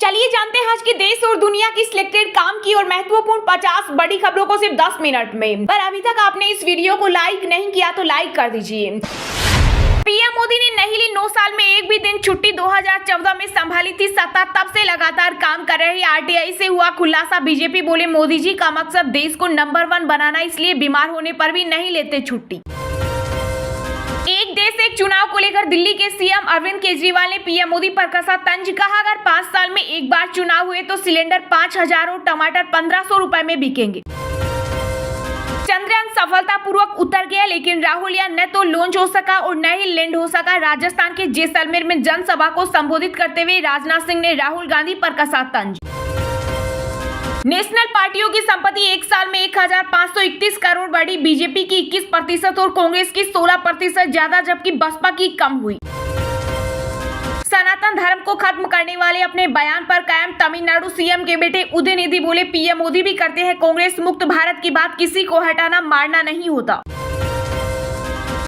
चलिए जानते हैं आज के देश और दुनिया की सिलेक्टेड काम की और महत्वपूर्ण 50 बड़ी खबरों को सिर्फ 10 मिनट में। पर अभी तक आपने इस वीडियो को लाइक नहीं किया तो लाइक कर दीजिए। पीएम मोदी ने नहीं ली 9 साल में एक भी दिन छुट्टी। 2014 में संभाली थी सत्ता, तब से लगातार काम कर रहे आरटीआई से हुआ खुलासा। बीजेपी बोले मोदी जी का मकसद देश को नंबर 1 बनाना, इसलिए बीमार होने पर भी नहीं लेते छुट्टी। एक देश एक चुनाव को लेकर दिल्ली के सीएम अरविंद केजरीवाल ने पीएम मोदी पर कसा तंज। कहा अगर 5 साल में एक बार चुनाव हुए तो सिलेंडर 5000 और टमाटर 1500 रुपए में बिकेंगे। चंद्रयान सफलतापूर्वक उतर गया, लेकिन राहुल यान न तो लॉन्च हो सका और न ही लैंड हो सका। राजस्थान के जैसलमेर में जनसभा को संबोधित करते हुए राजनाथ सिंह ने राहुल गांधी पर कसा तंज। नेशनल पार्टियों की संपत्ति एक साल में 1531 करोड़ बढ़ी। बीजेपी की 21% और कांग्रेस की 16% ज्यादा, जबकि बसपा की कम हुई। सनातन धर्म को खत्म करने वाले अपने बयान पर कायम तमिलनाडु सीएम के बेटे उदयनिधि बोले पीएम मोदी भी करते हैं कांग्रेस मुक्त भारत की बात, किसी को हटाना मारना नहीं होता।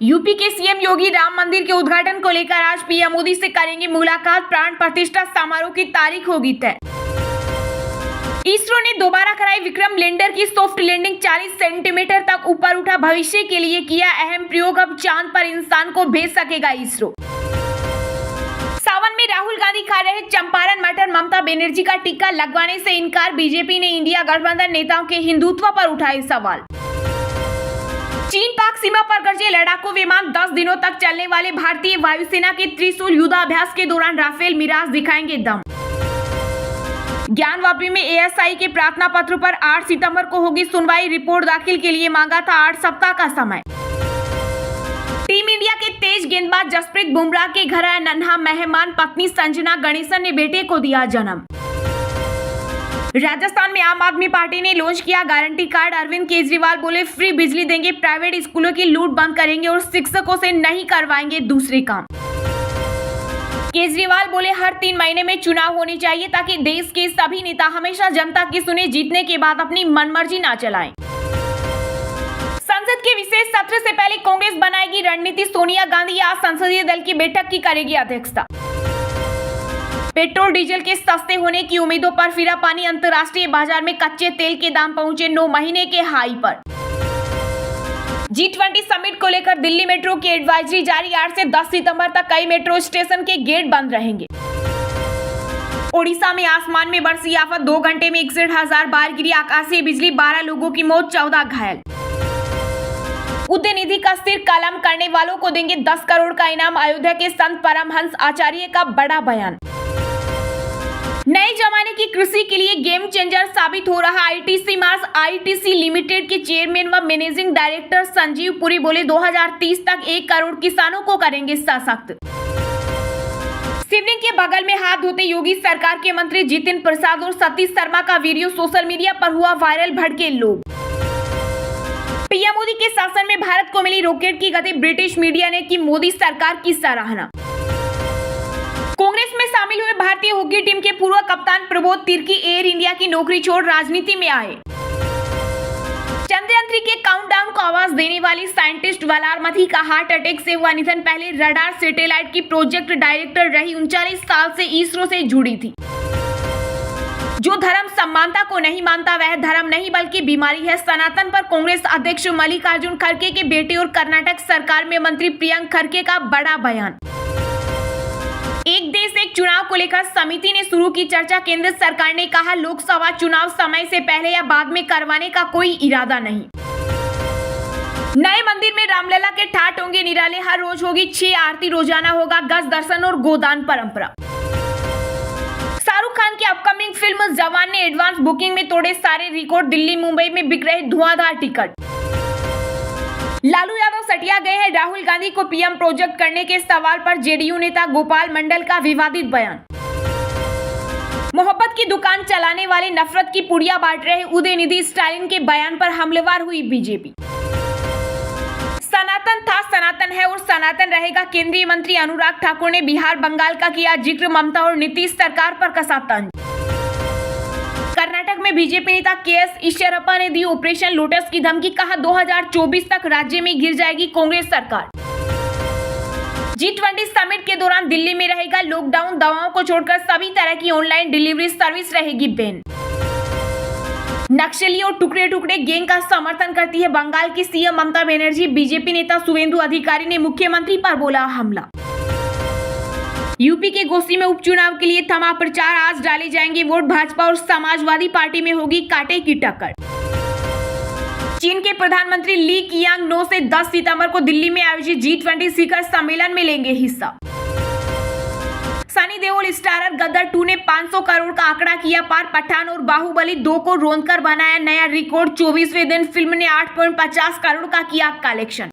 यूपी के सीएम योगी राम मंदिर के उद्घाटन को लेकर आज पीएम मोदी से करेंगे मुलाकात। प्राण प्रतिष्ठा समारोह की तारीख होगी तय। इसरो ने दोबारा कराई विक्रम लैंडर की सॉफ्ट लैंडिंग। 40 सेंटीमीटर तक ऊपर उठा, भविष्य के लिए किया अहम प्रयोग। अब चांद पर इंसान को भेज सकेगा इसरो। सावन में राहुल गांधी खा रहे चंपारण मटर। ममता बनर्जी का टीका लगवाने से इनकार। बीजेपी ने इंडिया गठबंधन नेताओं के हिंदुत्व पर उठाए सवाल। चीन पाक सीमा पर गरजे लड़ाकू विमान। 10 दिनों तक चलने वाले भारतीय वायुसेना के त्रिशूल युद्धाभ्यास के दौरान राफेल मिराज दिखाएंगे दम। ज्ञानवापी में एएसआई के प्रार्थना पत्र पर 8 सितंबर को होगी सुनवाई। रिपोर्ट दाखिल के लिए मांगा था 8 सप्ताह का समय। टीम इंडिया के तेज गेंदबाज जसप्रीत बुमराह के घर आया नन्हा मेहमान। पत्नी संजना गणेशन ने बेटे को दिया जन्म। राजस्थान में आम आदमी पार्टी ने लॉन्च किया गारंटी कार्ड। अरविंद केजरीवाल बोले फ्री बिजली देंगे, प्राइवेट स्कूलों की लूट बंद करेंगे और शिक्षकों से नहीं करवाएंगे दूसरे काम। केजरीवाल बोले हर 3 महीने में चुनाव होने चाहिए ताकि देश के सभी नेता हमेशा जनता की सुने, जीतने के बाद अपनी मनमर्जी ना चलाएं। संसद के विशेष सत्र से पहले कांग्रेस बनाएगी रणनीति। सोनिया गांधी आज संसदीय दल की बैठक की करेगी अध्यक्षता। पेट्रोल डीजल के सस्ते होने की उम्मीदों पर फिरा पानी। अंतर्राष्ट्रीय बाजार में कच्चे तेल के दाम पहुंचे 9 महीने के हाई पर। G20 समिट को लेकर दिल्ली मेट्रो की एडवाइजरी जारी। 8 से 10 सितंबर तक कई मेट्रो स्टेशन के गेट बंद रहेंगे। ओडिशा में आसमान में बरसी आफत। 2 घंटे में 61,000 बार गिरी आकाशीय बिजली। 12 लोगों की मौत, 14 घायल। उदयनिधि का सिर कलम करने वालों को देंगे 10 करोड़ का इनाम। अयोध्या के संत परमहंस आचार्य का बड़ा बयान। नए जमाने की कृषि के लिए गेम चेंजर साबित हो रहा आईटीसी मार्स। आईटीसी लिमिटेड के चेयरमैन व मैनेजिंग डायरेक्टर संजीव पुरी बोले 2030 तक 1 करोड़ किसानों को करेंगे सशक्त। शिवलिंग के बगल में हाथ धोते योगी सरकार के मंत्री जितिन प्रसाद और सतीश शर्मा का वीडियो सोशल मीडिया पर हुआ वायरल। भड़के लोग। पीएम मोदी के शासन में भारत को मिली रॉकेट की गति। ब्रिटिश मीडिया ने की मोदी सरकार की सराहना। कांग्रेस में शामिल हुए भारतीय हॉकी टीम के पूर्व कप्तान प्रबोध तिर्की एयर इंडिया की नौकरी छोड़ राजनीति में आए। चंद्रयान 3 के काउंटडाउन को आवाज देने वाली साइंटिस्ट वलारमथी का हार्ट अटैक से हुआ निधन। पहले रडार सैटेलाइट की प्रोजेक्ट डायरेक्टर रही। 39 साल से इसरो से जुड़ी थी। जो धर्म समानता को नहीं मानता वह धर्म नहीं बल्कि बीमारी है। सनातन पर कांग्रेस अध्यक्ष मल्लिकार्जुन खड़गे के बेटे और कर्नाटक सरकार में मंत्री प्रियंक खड़गे का बड़ा बयान। एक देश एक चुनाव को लेकर समिति ने शुरू की चर्चा। केंद्र सरकार ने कहा लोकसभा चुनाव समय से पहले या बाद में करवाने का कोई इरादा नहीं। नए मंदिर में रामलला के ठाट होंगे निराले। हर रोज होगी 6 आरती, रोजाना होगा गज दर्शन और गोदान परंपरा। शाहरुख खान की अपकमिंग फिल्म जवान ने एडवांस बुकिंग में तोड़े सारे रिकॉर्ड। दिल्ली मुंबई में बिक रहे धुआंधार टिकट। लालू यादव सटिया गए हैं राहुल गांधी को पीएम प्रोजेक्ट करने के सवाल पर। जेडीयू नेता गोपाल मंडल का विवादित बयान। मोहब्बत की दुकान चलाने वाले नफरत की पुड़िया बांट रहे उदयनिधि स्टालिन के बयान पर हमलेवार हुई बीजेपी। सनातन था, सनातन है और सनातन रहेगा। केंद्रीय मंत्री अनुराग ठाकुर ने बिहार बंगाल का किया जिक्र। ममता और नीतीश सरकार पर कसा तंज। कर्नाटक में बीजेपी नेता केएस ईश्वरप्पा ने दी ऑपरेशन लोटस की धमकी। कहा 2024 तक राज्य में गिर जाएगी कांग्रेस सरकार। G20 समिट के दौरान दिल्ली में रहेगा लॉकडाउन, दवाओं को छोड़कर सभी तरह की ऑनलाइन डिलीवरी सर्विस रहेगी बैन। नक्सली और टुकड़े टुकड़े गैंग का समर्थन करती है बंगाल की सीएम ममता बनर्जी। बीजेपी नेता शुवेंदु अधिकारी ने मुख्यमंत्री पर बोला हमला। यूपी के घोसी में उपचुनाव के लिए थमा प्रचार, आज डाले जाएंगे वोट। भाजपा और समाजवादी पार्टी में होगी कांटे की टक्कर। चीन के प्रधानमंत्री ली कियांग 9 से 10 सितंबर को दिल्ली में आयोजित G20 शिखर सम्मेलन में लेंगे हिस्सा। सनी देओल स्टारर गदर 2 ने 500 करोड़ का आंकड़ा किया पार। पठान और बाहुबली 2 को रौंदकर बनाया नया रिकॉर्ड। 24वें दिन फिल्म ने 8.50 करोड़ का किया कलेक्शन।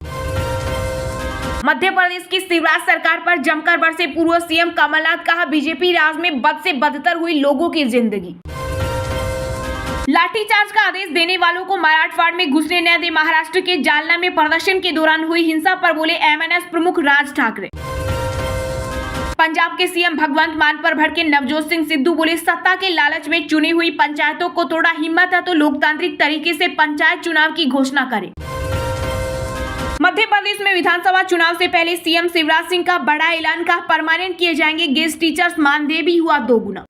मध्य प्रदेश की शिवराज सरकार पर जमकर बरसे पूर्व सीएम कमलनाथ, कहा बीजेपी राज में बद से बदतर हुई लोगों की जिंदगी। लाठीचार्ज का आदेश देने वालों को मराठवाड़ में घुसने न दे। महाराष्ट्र के जालना में प्रदर्शन के दौरान हुई हिंसा पर बोले एमएनएस प्रमुख राज ठाकरे। पंजाब के सीएम भगवंत मान पर भड़के नवजोत सिंह सिद्धू, बोले सत्ता के लालच में चुनी हुई पंचायतों को तोड़ा। हिम्मत है तो लोकतांत्रिक तरीके से पंचायत चुनाव की घोषणा करें। मध्य प्रदेश में विधानसभा चुनाव से पहले सीएम शिवराज सिंह का बड़ा ऐलान, का परमानेंट किए जाएंगे गेस्ट टीचर्स, मानदेय भी हुआ 2 गुना।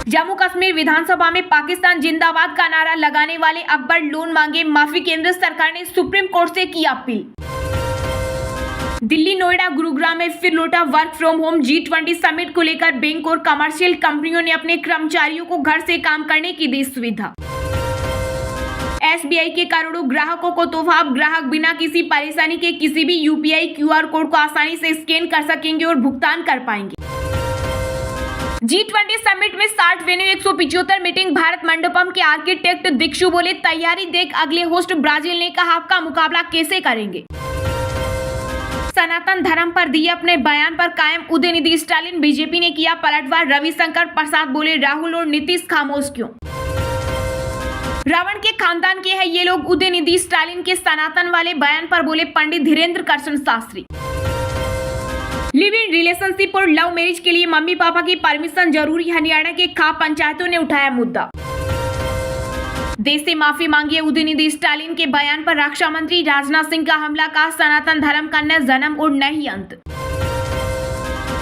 जम्मू कश्मीर विधानसभा में पाकिस्तान जिंदाबाद का नारा लगाने वाले अकबर लोन मांगे माफी। केंद्र सरकार ने सुप्रीम कोर्ट से की अपील। दिल्ली, नोएडा, गुरुग्राम में फिर लौटा work from home. G20 summit को लेकर बैंक और कमर्शियल कंपनियों ने अपने कर्मचारियों को घर से काम करने की दी सुविधा। SBI के करोड़ों ग्राहकों को तोहफा। अब ग्राहक बिना किसी परेशानी के किसी भी UPI QR कोड को आसानी से स्कैन कर सकेंगे और भुगतान कर पाएंगे। G20 समिट में 60 वेन्यू 175 मीटिंग। भारत मंडपम के आर्किटेक्ट दीक्षु बोले तैयारी देख अगले होस्ट ब्राजील ने कहा आपका मुकाबला कैसे करेंगे। सनातन धर्म पर दिए अपने बयान पर कायम उदयनिधि स्टालिन। बीजेपी ने किया पलटवार। रविशंकर प्रसाद बोले राहुल और नीतीश खामोश क्यों। रावण के खानदान के हैं ये लोग। उदयनिधि स्टालिन के सनातन वाले बयान पर बोले Pandit Dhirendra Krishna Shastri. Live in relationship और लव मैरिज के लिए मम्मी पापा की परमिशन जरूरी। हरियाणा के खाप पंचायतों ने उठाया मुद्दा। देश से माफी मांगी। उदयनिधि स्टालिन के बयान पर रक्षा मंत्री राजनाथ सिंह का हमला, का सनातन धर्म का न जन्म और न ही अंत।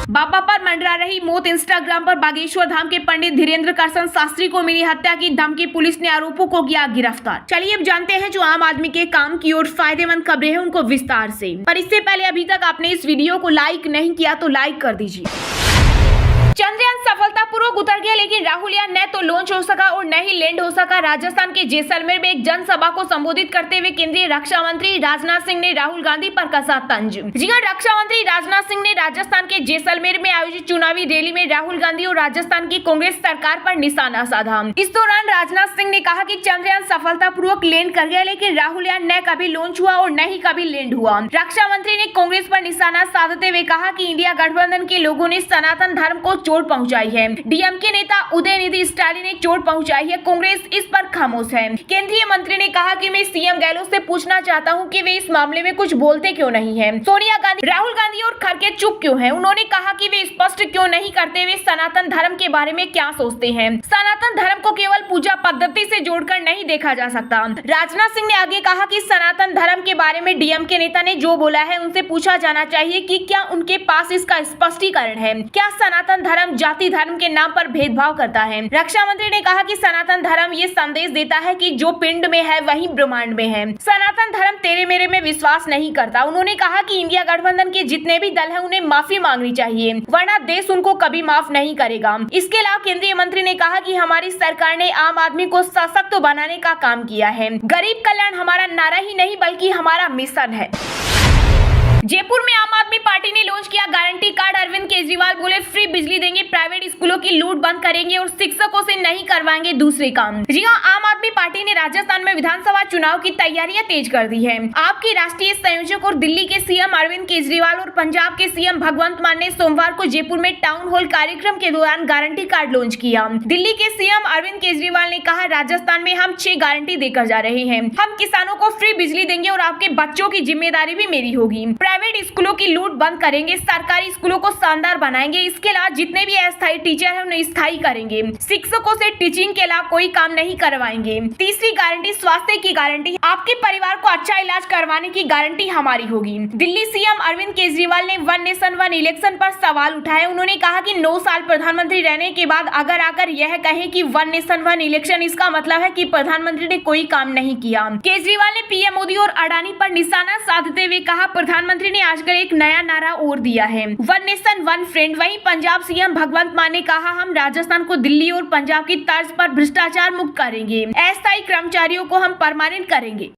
बाबा पर मंडरा रही मौत। इंस्टाग्राम पर बागेश्वर धाम के पंडित धीरेन्द्र कृष्ण शास्त्री को मिली हत्या की धमकी। पुलिस ने आरोपों को किया गिरफ्तार। चलिए अब जानते हैं जो आम आदमी के काम की और फायदेमंद खबरें हैं उनको विस्तार से। पर इससे पहले अभी तक आपने इस वीडियो को लाइक नहीं किया तो लाइक कर दीजिए। चंद्रयान सफलतापूर्वक उतर गया, लेकिन राहुल यान न तो लॉन्च हो सका और न ही लैंड हो सका। राजस्थान के जैसलमेर में एक जनसभा को संबोधित करते हुए केंद्रीय रक्षा मंत्री राजनाथ सिंह ने राहुल गांधी पर कसा तंज। जी हां, रक्षा मंत्री राजनाथ सिंह ने राजस्थान के जैसलमेर में आयोजित चुनावी रैली में राहुल गांधी और राजस्थान की कांग्रेस सरकार पर निशाना साधा। इस दौरान राजनाथ सिंह ने कहा कि चंद्रयान सफलतापूर्वक लैंड कर गया, लेकिन राहुल यान न कभी लॉन्च हुआ और न ही कभी लैंड हुआ। रक्षा मंत्री ने कांग्रेस पर निशाना साधते हुए कहा कि इंडिया गठबंधन के लोगों ने सनातन धर्म को चोट पहुंचाई है। डीएमके नेता उदयनिधि स्टालिन ने चोट पहुंचाई है, कांग्रेस इस पर खामोश है। केंद्रीय मंत्री ने कहा कि मैं सीएम गहलोत से पूछना चाहता हूं कि वे इस मामले में कुछ बोलते क्यों नहीं हैं। सोनिया गांधी, राहुल गांधी और खड़गे चुप क्यों हैं। उन्होंने कहा कि वे स्पष्ट क्यों नहीं करते वे सनातन धर्म के बारे में क्या सोचते हैं। सनातन धर्म को केवल पूजा पद्धति से जोड़कर नहीं देखा जा सकता। राजनाथ सिंह ने आगे कहा कि सनातन धर्म के बारे में डीएमके नेता ने जो बोला है उनसे पूछा जाना चाहिए कि क्या उनके पास इसका स्पष्टीकरण है। क्या सनातन धर्म जाति धर्म के नाम पर भेदभाव करता है। रक्षा मंत्री ने कहा कि सनातन धर्म ये संदेश देता है कि जो पिंड में है वही ब्रह्मांड में है। सनातन धर्म तेरे मेरे में विश्वास नहीं करता। उन्होंने कहा कि इंडिया गठबंधन के जितने भी दल हैं उन्हें माफी मांगनी चाहिए, वरना देश उनको कभी माफ नहीं करेगा। इसके अलावा केंद्रीय मंत्री ने कहा कि हमारी सरकार ने आम आदमी को सशक्त बनाने का काम किया है। गरीब कल्याण हमारा नारा ही नहीं बल्कि हमारा मिशन है। जयपुर में आम आदमी पार्टी ने लॉन्च किया गारंटी कार्ड। अरविंद केजरीवाल बोले फ्री बिजली देंगे, प्राइवेट स्कूलों की लूट बंद करेंगे और शिक्षकों से नहीं करवाएंगे दूसरे काम। जी हां, आम आदमी पार्टी ने राजस्थान में विधानसभा चुनाव की तैयारियां तेज कर दी है। आपके राष्ट्रीय संयोजक और दिल्ली के सीएम अरविंद केजरीवाल और पंजाब के सीएम भगवंत मान ने सोमवार को जयपुर में टाउन हॉल कार्यक्रम के दौरान गारंटी कार्ड लॉन्च किया। दिल्ली के सीएम अरविंद केजरीवाल ने कहा, राजस्थान में हम 6 गारंटी देकर जा रहे हैं। हम किसानों को फ्री बिजली देंगे और आपके बच्चों की जिम्मेदारी भी मेरी होगी। प्राइवेट स्कूलों की लूट बंद करेंगे, सरकारी स्कूलों को शानदार बनाएंगे। इसके अलावा जितने भी अस्थायी टीचर हैं उन्हें स्थायी करेंगे। शिक्षकों से टीचिंग के अलावा कोई काम नहीं करवाएंगे। तीसरी गारंटी स्वास्थ्य की गारंटी, आपके परिवार को अच्छा इलाज करवाने की गारंटी हमारी होगी। दिल्ली सीएम अरविंद केजरीवाल ने वन नेशन वन इलेक्शन पर सवाल उठाए। उन्होंने कहा कि 9 साल प्रधानमंत्री रहने के बाद अगर आकर यह कहें कि वन नेशन वन इलेक्शन, इसका मतलब है कि प्रधानमंत्री ने कोई काम नहीं किया। केजरीवाल ने पीएम मोदी और अडानी पर निशाना साधते हुए कहा, प्रधानमंत्री ने आजकल एक नया नारा और दिया है, वन नेशन वन फ्रेंड। वहीं पंजाब सीएम भगवंत मान ने कहा, हम राजस्थान को दिल्ली और पंजाब की तर्ज पर भ्रष्टाचार मुक्त करेंगे, अस्थायी कर्मचारियों को हम परमानेंट करेंगे।